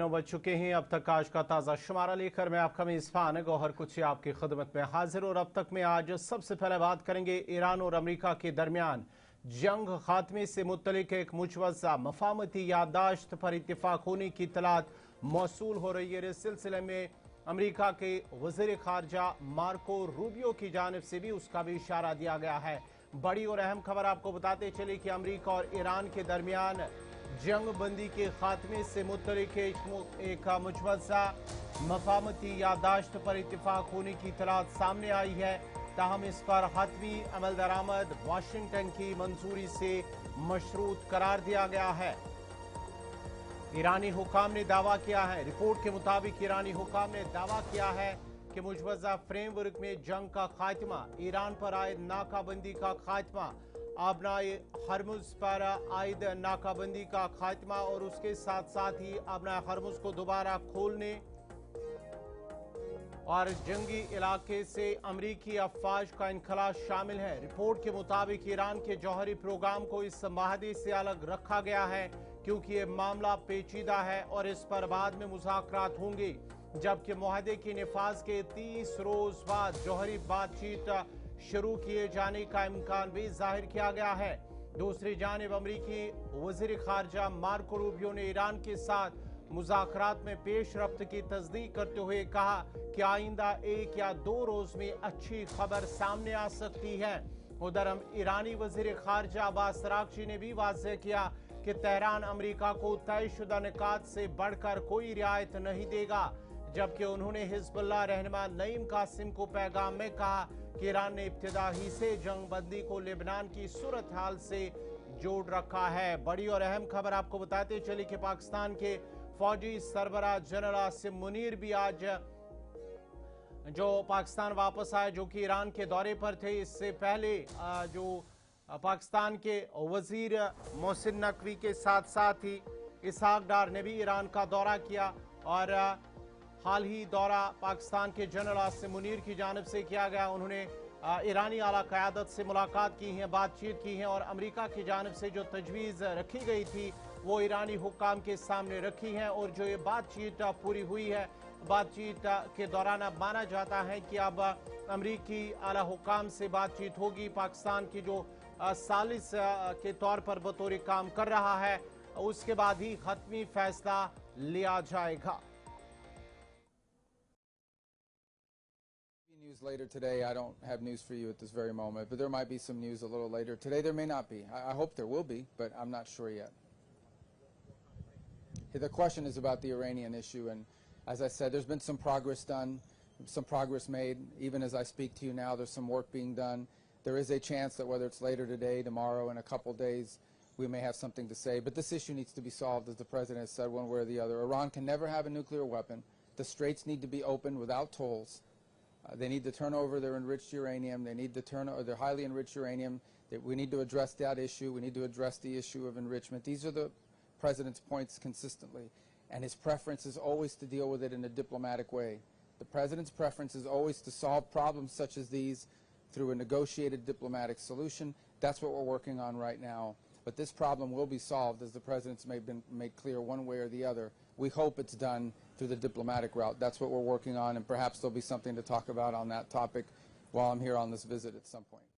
9 बज चुके हैं। अब तक आज का ताज़ा शुमारा लेकर मैं आपका मेज़बान गौहर कुची आपकी खिदमत में हाजिर। और अब तक में आज सबसे पहले बात करेंगे ईरान और अमेरिका के दरमियान जंग खात्मे से मुतलिक एक मुजवज़ा मफाहमती याददाश्त पर इत्तेफाक होने की इत्तलात मौसूल हो रही है। इस सिलसिले में अमेरिका के वज़ीर ख़ारजा मार्को रूबियो की जानिब से भी उसका भी इशारा दिया गया है। बड़ी और अहम खबर आपको बताते चले कि अमेरिका और ईरान के दरमियान जंग बंदी के खात्मे से मुतलिक एक मुजवज़ा मफाहमती याददाश्त पर इत्तेफाक होने की इत्तलात सामने आई है। ताहम इस पर हतमी अमल दरामद वाशिंगटन की मंजूरी से मशरूत करार दिया गया है। ईरानी हुकाम ने दावा किया है, रिपोर्ट के मुताबिक ईरानी हुकाम ने दावा किया है कि मुजवज़ा फ्रेमवर्क में जंग का खात्मा, ईरान पर आयद नाकाबंदी का खात्मा, आबनाए हरमुज पर आयद नाकाबंदी का खात्मा और उसके साथ साथ ही आबनाए हरमुज को दोबारा खोलने और जंगी इलाके से अमरीकी अफवाज का इनखला शामिल है। रिपोर्ट के मुताबिक ईरान के जौहरी प्रोग्राम को इस माहदे से अलग रखा गया है क्योंकि ये मामला पेचीदा है और इस पर बाद में मुज़ाकरात होंगे, जबकि मुआहदे के निफाज के 30 रोज बाद जौहरी बातचीत शुरू किए जाने का इम्कान भी जाहिर किया गया है। दूसरी जानिब अमरीकी वज़ीर ख़ारजा मार्को रूबियो ने ईरान के साथ मुज़ाकरात में पेश रफ्त की तस्दीक करते हुए कहा कि आइंदा 1 या 2 रोज में अच्छी खबर सामने आ सकती है। उधर ईरानी वज़ीर ख़ारजा अब्बास अराग़ची ने भी वाज़ेह किया कि तेहरान अमरीका को तयशुदा निकात से बढ़कर कोई रियायत नहीं देगा, जबकि उन्होंने हिज़्बुल्लाह रहनुमा नईम कासिम को पैगाम में कहा कि ईरान ने इब्तिदा ही से जंग बंदी को लेबनान की सूरत हाल से जोड़ रखा है। बड़ी और अहम खबर आपको बताते चले कि पाकिस्तान के फौजी सरबराह जनरल आसिम मुनीर भी आज जो पाकिस्तान वापस आए, जो कि ईरान के दौरे पर थे। इससे पहले जो पाकिस्तान के वजीर मोहसिन नकवी के साथ साथ ही इसहाक डार ने भी ईरान का दौरा किया और हाल ही दौरा पाकिस्तान के जनरल आसिम मुनीर की जानिब से किया गया। उन्होंने ईरानी आला क़यादत से मुलाकात की है, बातचीत की है और अमेरिका की जानिब से जो तजवीज़ रखी गई थी वो ईरानी हुक्काम के सामने रखी है और जो ये बातचीत पूरी हुई है, बातचीत के दौरान अब माना जाता है कि अब अमरीकी आला हुक्काम से बातचीत होगी। पाकिस्तान की जो सालिस के तौर पर बतौर काम कर रहा है, उसके बाद ही खत्मी फैसला लिया जाएगा। News later today. I don't have news for you at this very moment, but there might be some news a little later today. There may not be. I hope there will be, but I'm not sure yet. The question is about the Iranian issue, and as I said, there's been some progress done, some progress made. Even as I speak to you now, there's some work being done. There is a chance that whether it's later today, tomorrow, in a couple days, we may have something to say. But this issue needs to be solved, as the President has said, one way or the other. Iran can never have a nuclear weapon. The straits need to be opened without tolls. They need to turn over their enriched uranium. They need to turn over their highly enriched uranium. We need to address that issue. We need to address the issue of enrichment. These are the President's points consistently, and his preference is always to deal with it in a diplomatic way. The President's preference is always to solve problems such as these through a negotiated diplomatic solution. That's what we're working on right now. But this problem will be solved, as the President's made clear, one way or the other. We hope it's done through the diplomatic route. That's what we're working on, and perhaps there'll be something to talk about on that topic while I'm here on this visit at some point.